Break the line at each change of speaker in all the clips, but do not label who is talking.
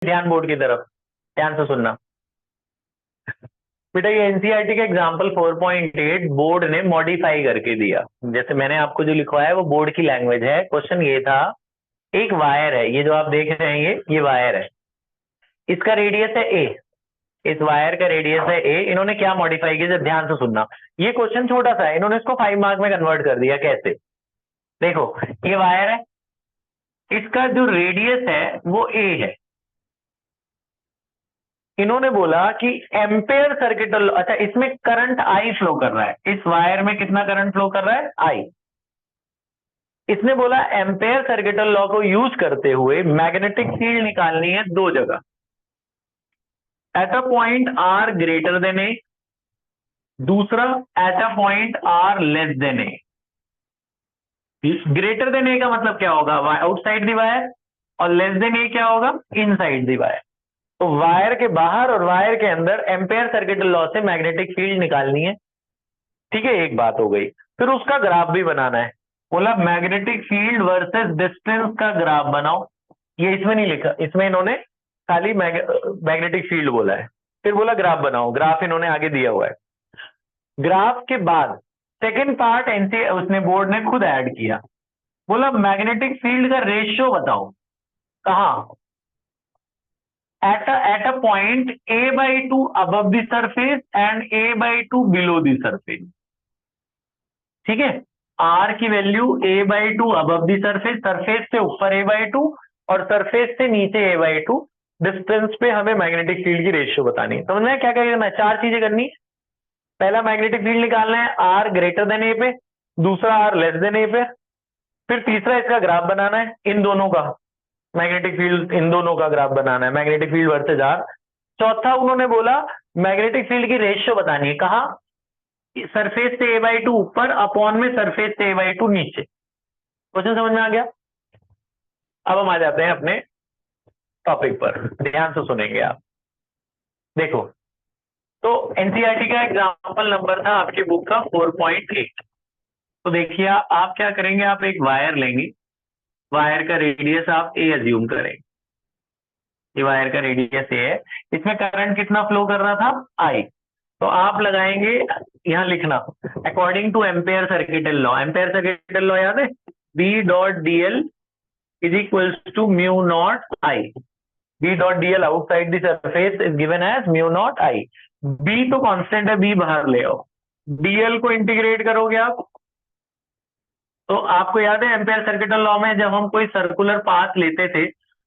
ध्यान बोर्ड की तरफ, ध्यान से सुनना बेटा। ये एनसीईआरटी का एग्जाम्पल 4.8 बोर्ड ने मॉडिफाई करके दिया। जैसे मैंने आपको जो लिखवाया है वो बोर्ड की लैंग्वेज है। क्वेश्चन ये था, एक वायर है, ये जो आप देख रहे हैं ये वायर है, इसका रेडियस है ए, इस वायर का रेडियस है ए। इन्होंने क्या मॉडिफाई किया, जब ध्यान से सुनना। ये क्वेश्चन छोटा सा है, इन्होंने इसको 5 मार्क में कन्वर्ट कर दिया। कैसे? देखो, ये वायर है, इसका जो रेडियस है वो ए है। इन्होंने बोला कि एम्पेयर सर्किट लॉ, अच्छा इसमें करंट आई फ्लो कर रहा है, इस वायर में कितना करंट फ्लो कर रहा है? आई। इसने बोला एम्पेयर सर्किट लॉ को यूज करते हुए मैग्नेटिक फील्ड निकालनी है दो जगह, at a point R greater than A, दूसरा at a point R less than A. Greater than A का मतलब क्या होगा? आउटसाइड दी वायर, और लेस देन ए क्या होगा? Inside the wire. तो वायर के बाहर और वायर के अंदर एम्पेयर सर्किट लॉ से मैग्नेटिक फील्ड निकालनी है। ठीक है, एक बात हो गई। फिर उसका ग्राफ भी बनाना है। बोला मैग्नेटिक फील्ड वर्सेस डिस्टेंस का ग्राफ बनाओ। ये इसमें नहीं लिखा, इसमें इन्होंने खाली मैग्नेटिक फील्ड बोला है। फिर बोला ग्राफ बनाओ, ग्राफ इन्होंने आगे दिया हुआ है। ग्राफ के बाद सेकेंड पार्ट एनसी उसने बोर्ड ने खुद ऐड किया। बोला मैग्नेटिक फील्ड का रेशियो बताओ। कहा? at a point a/2 above the surface and a/2 below the surface। ठीक है, r की value a/2 above the surface, surface से ऊपर a/2 और सरफेस से नीचे a/2 डिस्टेंस पे हमें मैग्नेटिक फील्ड की रेशियो बतानी है। समझ में क्या क्या करना है? चार चीजें करनी है। पहला मैग्नेटिक फील्ड निकालना है r ग्रेटर देन ए पे, दूसरा r लेस देन ए पे, फिर तीसरा इसका ग्राफ बनाना है, इन दोनों का मैग्नेटिक फील्ड, इन दोनों का ग्राफ बनाना है, मैग्नेटिक फील्ड वर्सेस आर। चौथा उन्होंने बोला मैग्नेटिक फील्ड की रेशियो बतानी है। कहा? सरफेस से a/2 ऊपर अपॉन में सरफेस से a/2 नीचे। क्वेश्चन समझ में आ गया? अब हम आ जाते हैं अपने टॉपिक पर, ध्यान से सुनेंगे आप। देखो, तो एनसीईआरटी का एग्जांपल नंबर था आपकी बुक का 4.8। तो देखिए आप क्या करेंगे, आप एक वायर लेंगे, वायर का रेडियस आप ए अज्यूम करेंगे। ये वायर का रेडियस ए है, इसमें करंट कितना फ्लो कर रहा था? आई। तो आप लगाएंगे, यहां लिखना according to Ampere circuital law. Ampere circuital law याद है? B dot D L is equals to mu naught I. B dot D L outside the surface is given as mu naught I. B तो constant है, B बाहर ले आओ, DL को integrate करोगे आप। तो आपको याद है एम्पेयर सर्किटल लॉ में जब हम कोई सर्कुलर पाथ लेते थे,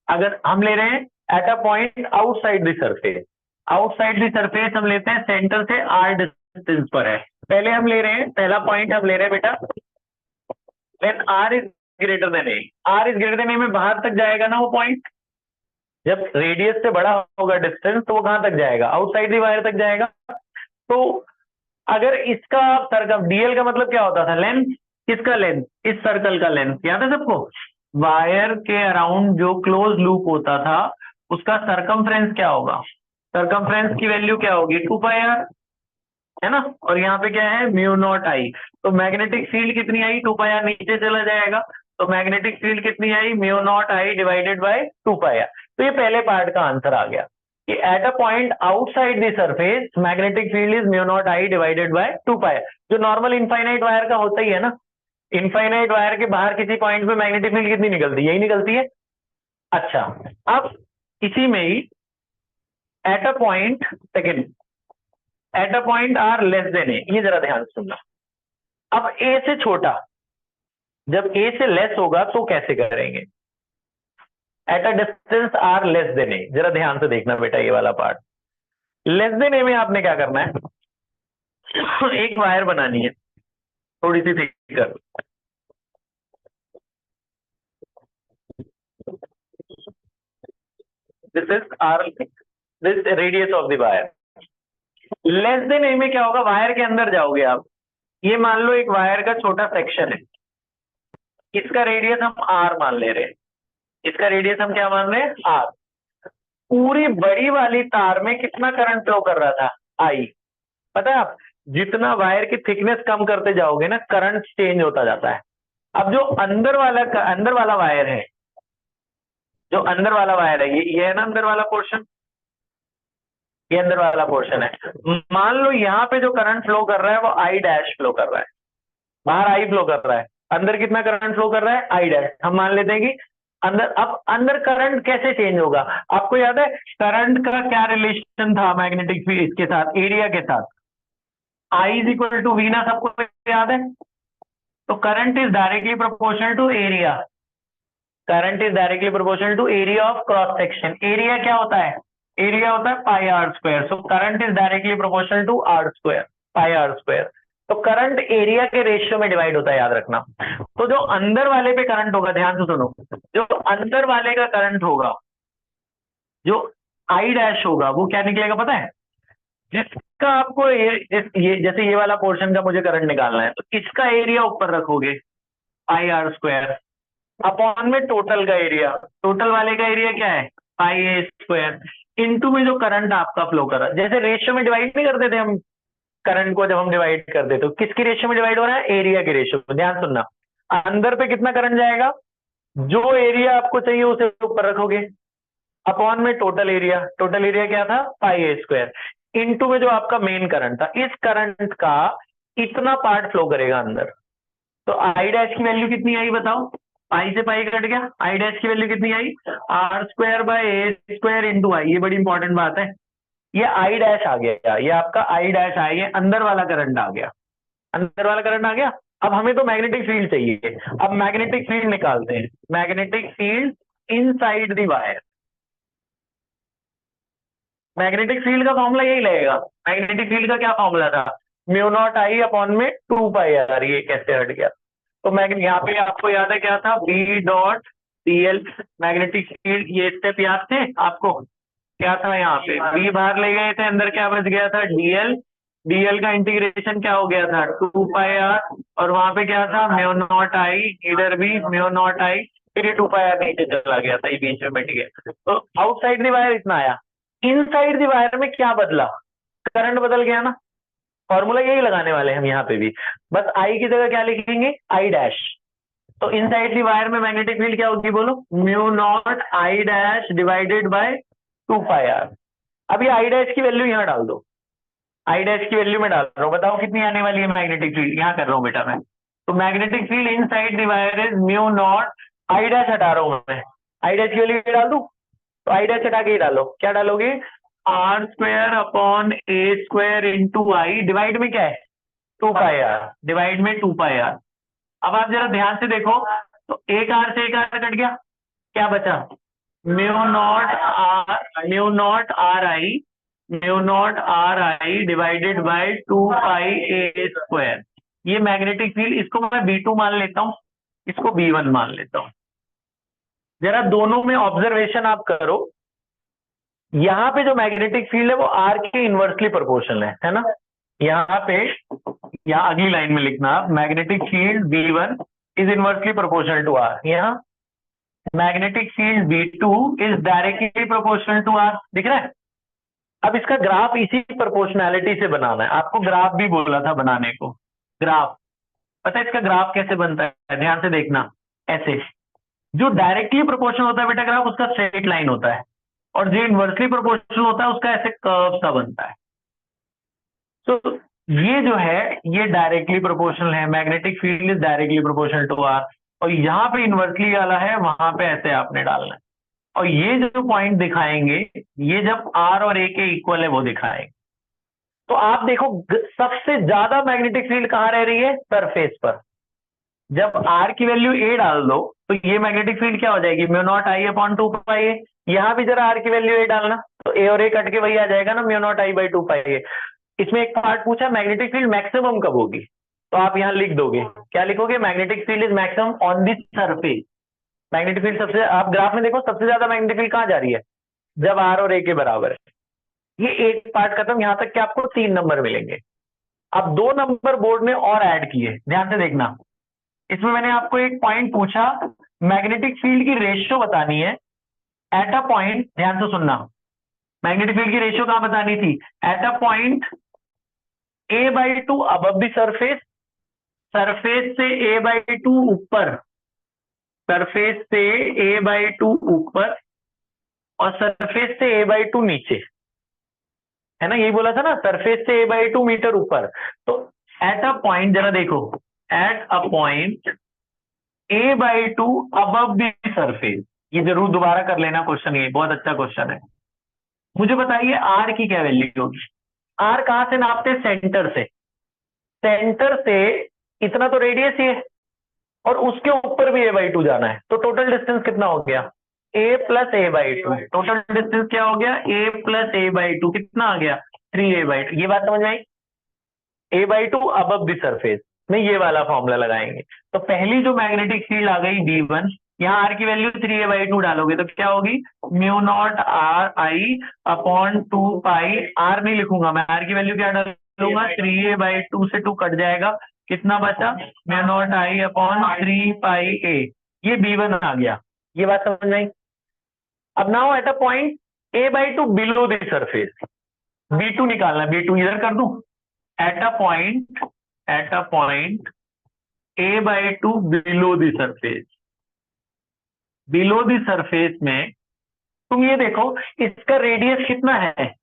अगर हम ले रहे हैं eight a point outside the surface, outside the surface हम लेते हैं सेंटर से आर डिस्टेंस पर है। पहले हम ले रहे हैं, पहला पॉइंट हम ले रहे हैं बेटा when R is greater than A. R is greater than A में बाहर तक जाएगा ना वो पॉइंट। जब रेडियस से बड़ा होगा डिस्टेंस तो वो कहां तक जाएगा? आउटसाइड दी वायर तक जाएगा। तो अगर इसका सर्कल, डीएल का मतलब क्या होता था? लेंथ। किसका लेंथ? इस सर्कल का लेंथ। याद है सबको? वायर के अराउंड जो क्लोज लूप होता था उसका सरकमफ्रेंस क्या होगा? सरकमफ्रेंस की वैल्यू क्या होगी? 2πr, है ना। और यहाँ पे क्या है? म्यू नॉट आई। तो मैग्नेटिक फील्ड कितनी आई? 2πr नीचे चला जाएगा। तो मैग्नेटिक फील्ड कितनी आई? Mu naught I divided by 2πr। तो ये पहले पार्ट का आंसर आ गया कि eight a point outside the surface magnetic field is mu naught I divided by 2πr। जो नॉर्मल इनफाइनाइट वायर का होता ही है ना। इनफाइनाइट वायर के बाहर किसी पॉइंट पे मैग्नेटिक फील्ड कितनी निकलती है? यही निकलती है। अच्छा, अब इसी में ही at a point, second, at a point R less than A, ये जरा ध्यान से सुनना। अब ए से छोटा, जब ए से लेस होगा तो कैसे करेंगे? At a distance R less than A, जरा ध्यान से देखना बेटा ये वाला पार्ट। लेस देन ए में आपने क्या करना है? एक वायर बनानी है थोड़ी सी thicker, this is R, this radius of the wire. Less than A में क्या होगा? वायर के अंदर जाओगे आप, ये मान लो एक वायर का छोटा सेक्शन है, इसका रेडियस हम आर मान ले रहे हैं, इसका रेडियस हम क्या मान रहे हैं? आर। पूरी बड़ी वाली तार में कितना करंट फ्लो कर रहा था? आई। पता है आप, जितना वायर की थिकनेस कम करते जाओगे ना करंट चेंज होता जाता है। अब जो अंदर वाला वायर है, जो अंदर वाला वायर है ये है ना अंदर वाला पोर्शन, ये अंदर वाला पोर्शन है। मान लो यहाँ पे जो करंट फ्लो कर रहा है वो आई डैश फ्लो कर रहा है, बाहर आई फ्लो कर रहा है, अंदर कितना करंट फ्लो कर रहा है आई डैश। हम मान लेते हैं कि अंदर, अब अंदर करंट कैसे चेंज होगा? आपको याद है करंट का क्या रिलेशन था मैग्नेटिक फील्ड के साथ, एरिया के साथ? I is equal to V ना, सबको याद है? तो current is directly proportional to area, current is directly proportional to area of cross section. Area क्या होता है? एरिया होता है pi R square. So current is directly proportional to R square, pi R square. तो current area के ratio में divide होता है, याद रखना। तो जो अंदर वाले पे करंट होगा, ध्यान से सुनो, जो अंदर वाले का करंट होगा, जो आई डैश होगा, वो क्या निकलेगा पता है? जिसका आपको ये जैसे ये वाला पोर्शन का मुझे करंट निकालना है, तो इसका एरिया ऊपर रखोगे पाई आर स्क्वायर अपॉन में टोटल का एरिया, टोटल वाले का एरिया क्या है पाई ए स्क्वायर, इनटू में जो करंट आपका फ्लो कर रहा है। जैसे रेशियो में डिवाइड नहीं करते थे हम करंट को, जब हम डिवाइड करते तो किसकी रेशियो में डिवाइड हो रहा है? एरिया के रेशियो में। ध्यान सुनना, अंदर पे कितना करंट जाएगा, जो एरिया आपको चाहिए उसे ऊपर रखोगे अपॉन में टोटल एरिया, टोटल एरिया क्या था पाई ए स्क्वायर, इनटू में जो आपका मेन करंट था, इस करंट का इतना पार्ट फ्लो करेगा अंदर। तो आई डैश की वैल्यू कितनी आई बताओ? पाई से पाई कट गया, आई डैश की वैल्यू कितनी आई? R square by A square into I. ये बड़ी इंपॉर्टेंट बात है, ये आई डैश आ गया, ये आपका आई डैश आ गया, अंदर वाला करंट आ गया, अंदर वाला करंट आ गया। अब हमें तो मैग्नेटिक फील्ड चाहिए, अब मैग्नेटिक फील्ड निकालते हैं। Magnetic field inside the wire, magnetic field का फॉर्मूला यही लगेगा। मैग्नेटिक फील्ड का क्या फॉर्मूला था? म्यू नॉट आई अपॉन में 2 पाई आर। ये कैसे हट गया? तो मैग्नेट यहाँ पे आपको याद है क्या था? B dot D L, magnetic field. ये स्टेप याद थे आपको? क्या था यहाँ पे? बी बाहर ले गए थे, अंदर क्या बच गया था? डीएल। डीएल का इंटीग्रेशन क्या हो गया था? 2 पाई आर, और वहां पे क्या था? म्यू नॉट आई, इधर भी म्यू नॉट आई, फिर ये 2 पाई आर नीचे चला गया था, ये बीच में बैठ गया। तो आउटसाइड द वायर इतना आया, इनसाइड द वायर में क्या बदला? करंट बदल गया ना। फॉर्मूला यही लगाने वाले हैं हम यहाँ पे भी, बस आई की जगह क्या लिखेंगे? I dash. तो इनसाइड दी वायर में मैग्नेटिक फील्ड क्या होगी बोलो? Mu naught I dash divided by 2 pi R. अभी आई डैश की वैल्यू यहाँ डाल दो, आई डैश की वैल्यू में डाल रहा हूँ, बताओ कितनी आने वाली है मैग्नेटिक फील्ड? यहाँ कर रहा हूँ बेटा मैं। तो magnetic field inside the wire is mu naught, I dash हटा रहा हूँ मैं, आई डैश की वैल्यू डाल दू। तो आई डैश हटा के ही डालो, क्या डालोगे? R square upon A square into I, divide में क्या है? 2 पाई आर, डिवाइड में 2 पाई आर। अब आप जरा ध्यान से देखो, तो एक आर से एक आर कट गया, क्या बचा? Mu naught R, mu naught R I, mu naught R I divided by 2 pi A square. ये मैग्नेटिक फील्ड, इसको मैं B2 मान लेता हूं, इसको B1 मान लेता हूं। जरा दोनों में ऑब्जर्वेशन आप करो, यहाँ पे जो मैग्नेटिक फील्ड है वो आर के इनवर्सली प्रोपोर्शनल है ना? यहाँ पे, यहाँ अगली लाइन में लिखना, magnetic field B1 is inversely proportional to R. यहाँ magnetic field B2 is directly proportional to R, दिख रहा है? अब इसका ग्राफ इसी प्रोपोर्शनैलिटी से बनाना है, आपको ग्राफ भी बोला था बनाने को। ग्राफ पता है इसका ग्राफ कैसे बनता है? ध्यान से देखना, ऐसे जो डायरेक्टली प्रोपोर्शनल होता है बेटा ग्राफ, उसका स्ट्रेट लाइन होता है, और जो इनवर्सली प्रोपोर्शनल होता है उसका ऐसे कर्व सा बनता है। तो ये जो है ये डायरेक्टली प्रोपोर्शनल है, magnetic field is directly proportional to R, और यहाँ पे इनवर्सली वाला है, वहां पे ऐसे आपने डालना है। और ये जो पॉइंट दिखाएंगे, ये जब आर और ए के इक्वल है वो दिखाएंगे। तो आप देखो सबसे ज्यादा मैग्नेटिक फील्ड कहाँ रह रही है? सरफेस पर। जब आर की वैल्यू ए डाल दो तो ये मैग्नेटिक फील्ड क्या हो जाएगी? म्यू नॉट आई अपॉन 2 पाई ए। यहाँ भी जरा आर की वैल्यू ए डालना, तो ए और ए कट के वही आ जाएगा ना, mu naught I by 2 pi ए। इसमें एक पार्ट पूछा मैग्नेटिक फील्ड मैक्सिमम कब होगी, तो आप यहाँ लिख दोगे, क्या लिखोगे? Magnetic field is maximum on the surface. Magnetic field सबसे, आप ग्राफ में देखो सबसे ज्यादा मैग्नेटिक फील्ड कहाँ जा रही है? जब आर और ए के बराबर है। ये एक पार्ट खत्म, यहां तक कि आपको 3 नंबर मिलेंगे। अब 2 नंबर बोर्ड में और ऐड किए, ध्यान से देखना। इसमें मैंने आपको एक पॉइंट पूछा, मैग्नेटिक फील्ड की रेशियो बतानी है एट अ पॉइंट, ध्यान से सुनना। मैग्नेटिक फील्ड की रेशियो कहां बतानी थी? Eight a point a/2 above the surface, surface से a/2 ऊपर, सरफेस से a/2 ऊपर और सरफेस से a/2 नीचे, है ना, यही बोला था ना, सरफेस से a/2 मीटर ऊपर। तो एट अ पॉइंट, जरा देखो, eight a point a/2 above the surface. ये जरूर दोबारा कर लेना क्वेश्चन, ये बहुत अच्छा क्वेश्चन है। मुझे बताइए आर की क्या वैल्यू होगी। आर कहां से नापते हैं? सेंटर से। सेंटर से इतना तो रेडियस ही है और उसके ऊपर भी a/2 जाना है, तो टोटल डिस्टेंस कितना हो गया? a plus a/2। Total distance क्या हो गया? a plus a/2। कितना आ गया? 3a/2। ये बात समझ में आई? a/2 अबव द सरफेस में ये वाला फॉर्मूला लगाएंगे। तो पहली जो मैग्नेटिक फील्ड आ गई V1, यहाँ आर की वैल्यू 3a/2 डालोगे तो क्या होगी? Mu naught R I upon 2 pi. R नहीं लिखूंगा मैं, आर की वैल्यू क्या डालूंगा? 3a/2 से 2 कट जाएगा, कितना बचा? Mu naught I upon 3 pi a। ये V1 आ गया। ये बात समझ में आई? अब now at a point a/2 below the surface, B2 निकालना। B2 इधर कर दूं। Eight a point a/2 below the surface, below the surface में तुम ये देखो इसका रेडियस कितना है?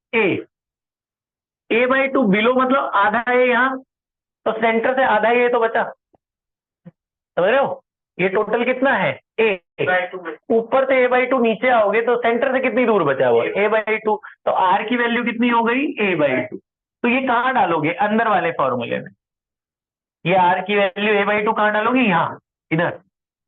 a/2 बिलो मतलब आधा है यहाँ, तो सेंटर से आधा ही है तो बचा, समझ रहे हो? ये टोटल कितना है? a। ऊपर से a/2 नीचे आओगे तो सेंटर से कितनी दूर बचा हुआ? a/2। तो r की वैल्यू कितनी हो गई? a/2। तो ये कहाँ डालोगे? अंदर वाले फॉर्मूले में। ये r की वैल्यू a/2 कहाँ डालोगे? यहाँ, इधर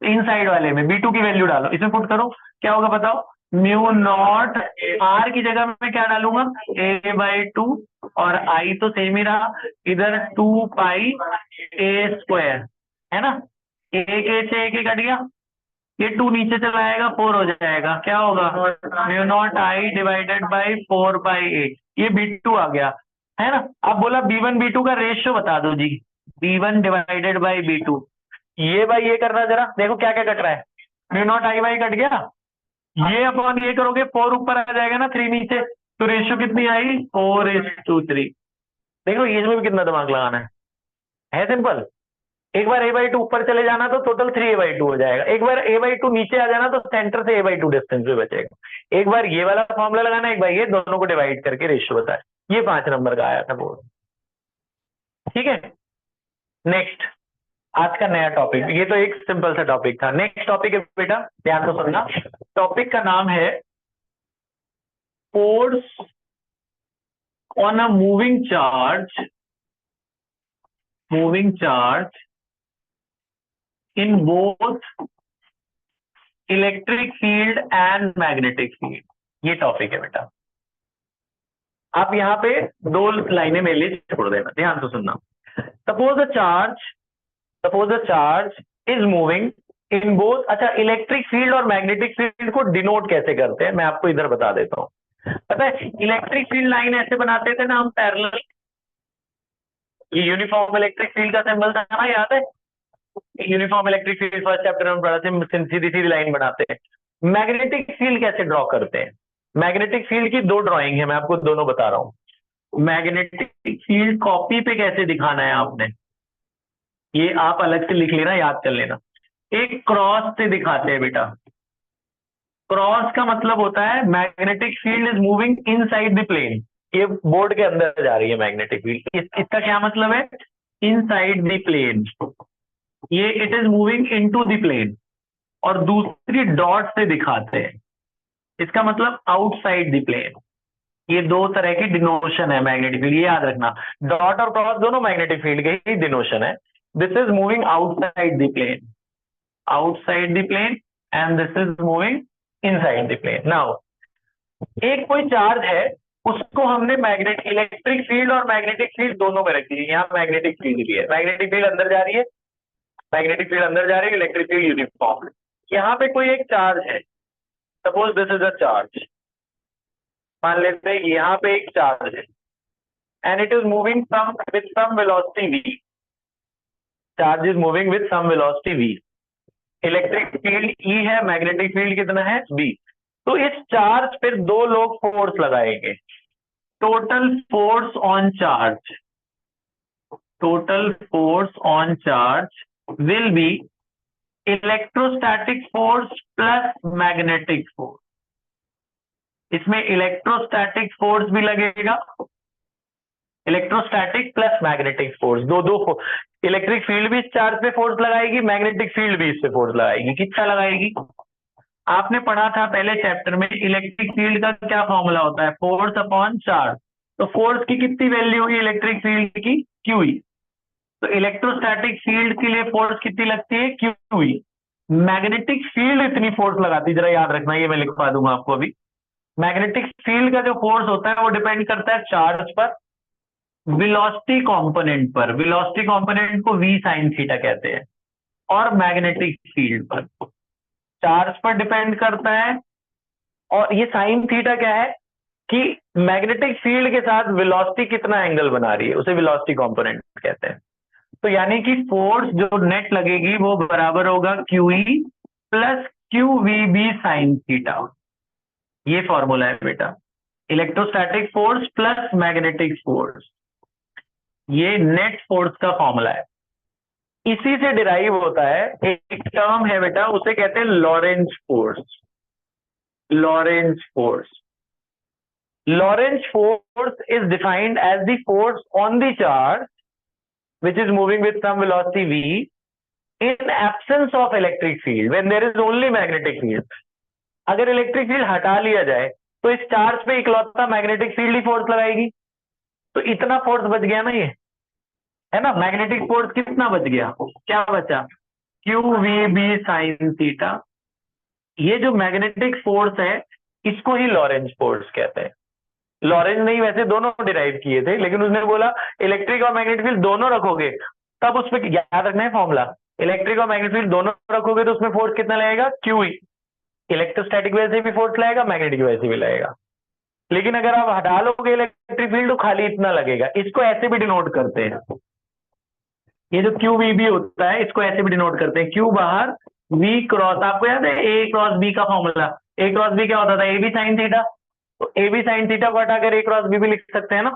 इनसाइड वाले में B2 की वैल्यू डालो, इसमें पुट करो, क्या होगा बताओ? म्यू नॉट, r की जगह में क्या डालूंगा? a/2 और I तो सेम ही रहा, इधर 2 पाई a², है ना। एक a से एक कट गया, ये 2 नीचे चला आएगा, 4 हो जाएगा, क्या होगा? Mu naught I divided by 4 pi a। ये B2 आ गया, है ना। अब बोला B1 B2 का रेशियो बता दो जी। B1 डिवाइडेड बाई B2, ये बाई ये करना, जरा देखो क्या क्या कट रहा है। Mu naught I by cut गया, ये अपॉन ये करोगे 4 ऊपर आ जाएगा ना, 3 नीचे, तो रेशियो कितनी आई? 4:3। देखो इसमें भी कितना दिमाग लगाना है सिंपल। एक बार a/2 ऊपर चले जाना तो टोटल 3a/2 हो जाएगा, एक बार a/2 नीचे आ जाना तो सेंटर से a/2 डिस्टेंस पे बचेगा। एक बार ये वाला फॉर्मूला लगाना, एक बार ये, दोनों को डिवाइड करके रेशियो बताए। ये 5 नंबर का आया था बोर्ड। ठीक है, नेक्स्ट आज का नया टॉपिक, ये तो एक सिंपल सा टॉपिक था। नेक्स्ट टॉपिक है बेटा, ध्यान से सुनना। टॉपिक का नाम है force on a moving charge in both electric field and magnetic field. ये टॉपिक है बेटा। आप यहाँ पे 2 लाइनें मेरे लिए छोड़ देना, ध्यान से सुनना। Suppose a charge is moving in both. अच्छा, इलेक्ट्रिक फील्ड और मैग्नेटिक फील्ड को डिनोट कैसे करते हैं मैं आपको इधर बता देता हूँ। पता है, इलेक्ट्रिक फील्ड लाइन ऐसे बनाते थे ना हम, पैरेलल। ये यूनिफॉर्म इलेक्ट्रिक फील्ड का सिंबल था ना, याद है? Uniform electric field first chapter में पढ़ा थे, सीधी सीधी लाइन बनाते हैं। मैग्नेटिक फील्ड कैसे ड्रॉ करते हैं? मैग्नेटिक फील्ड की 2 ड्राइंग है, मैं आपको दोनों बता रहा हूं। मैग्नेटिक फील्ड कॉपी पे कैसे दिखाना है आपने, ये आप अलग से लिख लेना, याद कर लेना। एक क्रॉस से दिखाते हैं बेटा। क्रॉस का मतलब होता है magnetic field is moving inside the plane. ये बोर्ड के अंदर जा रही है मैग्नेटिक फील्ड, इसका क्या मतलब है? Inside the plane. ये it is moving into the plane. और दूसरी डॉट से दिखाते हैं, इसका मतलब आउटसाइड द प्लेन। ये 2 तरह की डिनोशन है मैग्नेटिक फील्ड, ये याद रखना। डॉट और क्रॉस दोनों मैग्नेटिक फील्ड के ही डिनोशन है। This is moving outside the plane, and this is moving inside the plane. Now एक कोई चार्ज है, उसको हमने मैग्नेटिक इलेक्ट्रिक फील्ड और मैग्नेटिक फील्ड दोनों में रखी है। यहाँ मैग्नेटिक फील्ड भी है, मैग्नेटिक फील्ड अंदर जा रही है, इलेक्ट्रिक फील्ड यूनिफॉर्म। यहाँ पे कोई एक चार्ज है, suppose this is a charge. मान लेते हैं यहाँ पे एक चार्ज है and it is moving with some velocity v। Charge is moving with some velocity v। Electric field E है, मैग्नेटिक फील्ड कितना है? B। तो इस चार्ज पर 2 लोग फोर्स लगाएंगे। Total force on charge will be electrostatic force plus magnetic force, इसमें electrostatic force भी लगेगा, इलेक्ट्रोस्टैटिक प्लस मैग्नेटिक फोर्स, दो इलेक्ट्रिक फील्ड भी इस चार्ज पे फोर्स लगाएगी, मैग्नेटिक फील्ड भी इस पे फोर्स लगाएगी। कितना लगाएगी? आपने पढ़ा था पहले चैप्टर में इलेक्ट्रिक फील्ड का क्या फॉर्मूला होता है, फोर्स अपॉन चार्ज। तो फोर्स की कितनी वैल्यू होगी इलेक्ट्रिक फील्ड की? क्यू। तो इलेक्ट्रोस्टैटिक फील्ड के लिए फोर्स कितनी लगती है? क्यू। मैग्नेटिक फील्ड इतनी फोर्स लगाती है, जरा याद रखना, ये मैं लिखवा दूंगा आपको अभी। मैग्नेटिक फील्ड का जो फोर्स होता है वो डिपेंड करता है चार्ज पर, वेलोसिटी कंपोनेंट पर, वेलोसिटी कंपोनेंट को v sin थीटा कहते हैं, और मैग्नेटिक फील्ड पर, चार्ज पर डिपेंड करता है। और ये साइन थीटा क्या है कि मैग्नेटिक फील्ड के साथ वेलोसिटी कितना एंगल बना रही है, उसे वेलोसिटी कंपोनेंट कहते हैं। तो यानी कि फोर्स जो नेट लगेगी वो बराबर होगा QE plus QVB sine theta. ये फॉर्मूला है बेटा, electrostatic force plus magnetic force, ये नेट फोर्स का फॉर्मूला है। इसी से डिराइव होता है एक टर्म है बेटा, उसे कहते हैं Lorentz force. Lorentz force, Lorentz force is defined as the force on the charge which is moving with some velocity v in absence of electric field when there is only magnetic field। अगर electric field हटा लिया जाए तो इस charge पे इकलौता magnetic field ही force लगाएगी। तो इतना फोर्स बच गया ना, ये है ना, मैग्नेटिक फोर्स कितना बच गया, क्या बचा? QVB sine theta. ये जो मैग्नेटिक फोर्स है इसको ही लॉरेंज फोर्स कहते हैं। लॉरेंज नहीं, वैसे दोनों डिराइव किए थे, लेकिन उसने बोला इलेक्ट्रिक और मैग्नेटिक फील्ड दोनों रखोगे तब उस पर याद रखना है फॉर्मूला, इलेक्ट्रिक और मैग्नेटिक फील्ड दोनों रखोगे तो उसमें फोर्स कितना लगेगा? QE। इलेक्ट्रोस्टैटिक वजह से भी फोर्स लगेगा, मैग्नेटिक वजह से भी लगेगा। लेकिन अगर आप हटा लोगे इलेक्ट्रिक फील्ड तो खाली इतना लगेगा। इसको ऐसे भी डिनोट करते हैं, ये जो QVB होता है इसको ऐसे भी डिनोट करते हैं, Q बाहर, V क्रॉस। आपको याद है A क्रॉस B का फॉर्मूला? A क्रॉस B क्या होता था? AB sine theta. तो AB साइन थीटा को हटाकर A क्रॉस B भी लिख सकते हैं ना,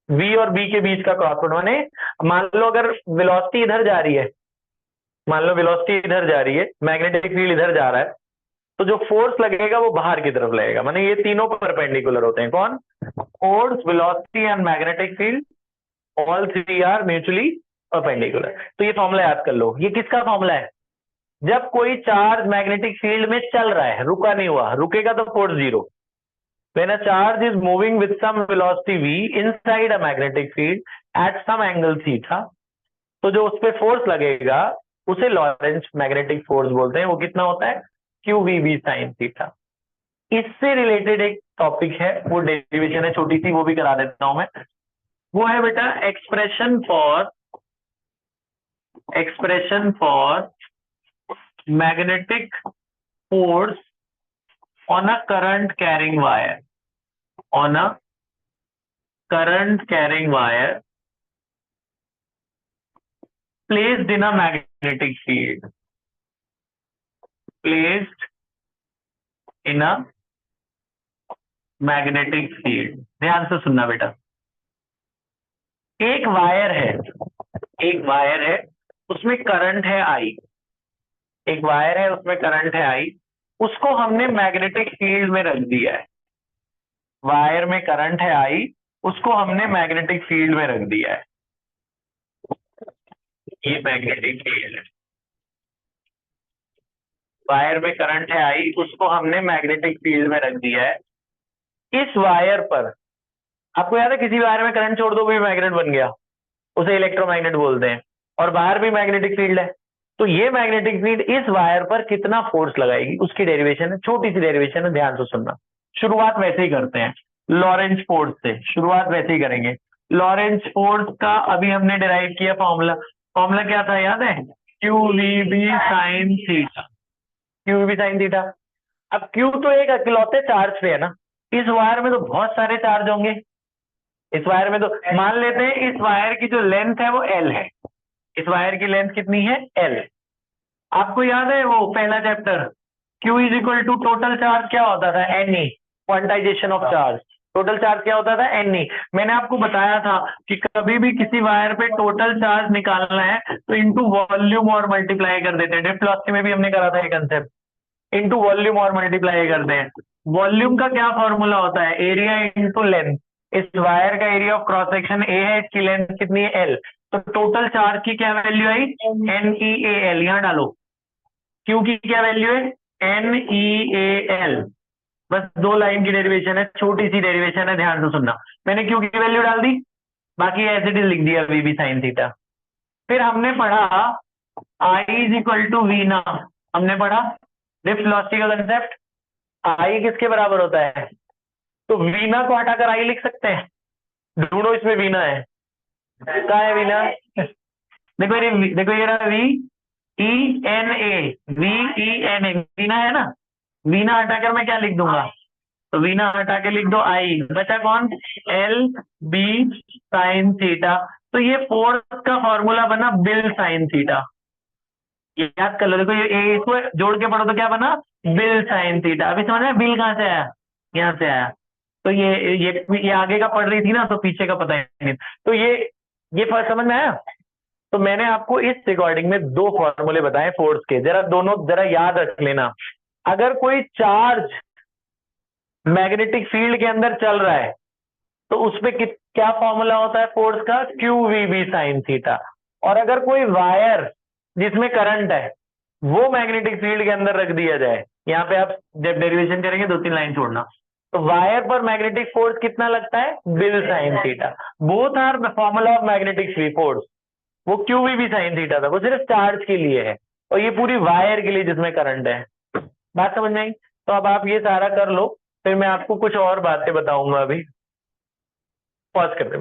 V और B के बीच का क्रॉस प्रोडक्ट। माने मान लो अगर वेलोसिटी इधर जा रही है, मान लो वेलोसिटी इधर जा रही है, मैग्नेटिक फील्ड इधर जा रहा है, तो जो फोर्स लगेगा वो बाहर की तरफ लगेगा। माने ये तीनों परपेंडिकुलर होते हैं। कौन? Force, velocity and magnetic field, all three are mutually perpendicular. तो ये फॉर्मूला याद कर लो। ये किसका फॉर्मूला है? जब कोई चार्ज मैग्नेटिक फील्ड में चल रहा है, रुका नहीं हुआ, रुकेगा तो force zero. When a charge is moving with some velocity v inside a magnetic field at some angle theta, तो जो उस पे फोर्स लगेगा उसे लॉरेंज मैग्नेटिक फोर्स बोलते हैं। वो कितना होता है? QVB sine theta. इससे रिलेटेड एक टॉपिक है, वो डेरिवेशन है छोटी सी, वो भी करा देता हूं मैं। वो है बेटा expression for magnetic force on a current carrying wire, on a current carrying wire placed in a magnetic field, placed in a magnetic field। ध्यान से सुनना बेटा, एक वायर है, एक वायर है उसमें करंट है I, एक वायर है उसमें करंट है I, उसको हमने मैग्नेटिक फील्ड में रख दिया है। वायर में करंट है I, उसको हमने मैग्नेटिक फील्ड में रख दिया है। ये मैग्नेटिक फील्ड है, वायर में करंट है I, उसको हमने मैग्नेटिक फील्ड में रख दिया है। इस वायर पर, आपको याद है किसी वायर में करंट छोड़ दो भी मैग्नेट बन गया, उसे इलेक्ट्रोमैग्नेट बोलते हैं, और बाहर भी मैग्नेटिक फील्ड है। तो ये मैग्नेटिक फील्ड इस वायर पर कितना फोर्स लगाएगी, उसकी डेरिवेशन है, छोटी सी डेरिवेशन है, ध्यान से सुनना। शुरुआत वैसे ही करते हैं, लॉरेंज फोर्स से शुरुआत वैसे ही करेंगे। लॉरेंज फोर्स का अभी हमने डिराइव किया फॉर्मूला, फॉर्मूला क्या था याद है? QVB sine theta, QVB sine theta. अब Q तो एक अकेलौते चार्ज पे है ना, इस वायर में तो बहुत सारे चार्ज होंगे। इस वायर में तो मान लेते हैं इस वायर की जो लेंथ है वो L है, इस वायर की लेंथ कितनी है? L। आपको याद है वो पहला chapter, Q is equal to total charge क्या होता था? NE, quantization of charge. Total charge क्या होता था, NE। मैंने आपको बताया था कि कभी भी किसी वायर पे टोटल चार्ज निकालना है तो इनटू वॉल्यूम और मल्टीप्लाई कर देते हैं। ड्रिफ्ट वेलोसिटी में भी हमने करा था ये कंसेप्ट, इनटू वॉल्यूम और मल्टीप्लाई करते हैं। वॉल्यूम का क्या फॉर्मूला होता है, एरिया इनटू लेंथ। इस वायर का area of cross section A है, इसकी लेंथ कितनी है, L। तो टोटल चार्ज की क्या वैल्यू आई, NEAL। यहां डालो, क्यू की क्या वैल्यू है, NEAL। बस 2 लाइन की डेरिवेशन है, छोटी सी डेरिवेशन है, ध्यान से सुनना। मैंने क्यू की वैल्यू डाल दी, बाकी एज इट इज लिख दिया, VB साइन थीटा। फिर हमने पढ़ा I is equal to V ना, हमने पढ़ा ड्रिफ्ट वेलोसिटी का कंसेप्ट। I किसके बराबर होता है, तो वीना को हटाकर आई लिख सकते हैं। ढूंढो इसमें वीना है, क्या है वीना, देखो ये रहा VENA, वीना है ना। वीना हटाकर मैं क्या लिख दूंगा, तो वीना हटा के लिख दो आई, बचा कौन, LB साइन थीटा। तो ये फोर्स का फॉर्मूला बना बिल साइन थीटा। याद कर लो, देखो ये इसको जोड़ के पढ़ो तो क्या बना, बिल साइन थीटा। अभी समझ में बिल कहाँ से आया, यहाँ से आया। तो ये आगे का पढ़ रही थी ना, तो पीछे का पता ही नहीं। तो ये फर्स्ट समझ में आया। तो मैंने आपको इस रिकॉर्डिंग में 2 फॉर्मूले बताए फोर्स के, जरा दोनों जरा याद रख लेना। अगर कोई चार्ज मैग्नेटिक फील्ड के अंदर चल रहा है तो उसपे क्या फॉर्मूला होता है फोर्स का, QVB साइन थीटा। और अगर कोई वायर जिसमें करंट है वो मैग्नेटिक फील्ड के अंदर रख दिया जाए, यहाँ पे आप जब डेरिवेशन करेंगे 2-3 लाइन छोड़ना, तो वायर पर मैग्नेटिक फोर्स कितना लगता है, B I L sine theta. Both are formula of magnetic force. वो QVB साइन थीटा था, वो सिर्फ चार्ज के लिए है, और ये पूरी वायर के लिए जिसमें करंट है। बात समझ में आई। तो अब आप ये सारा कर लो, फिर मैं आपको कुछ और बातें बताऊंगा। अभी पॉज करते हैं।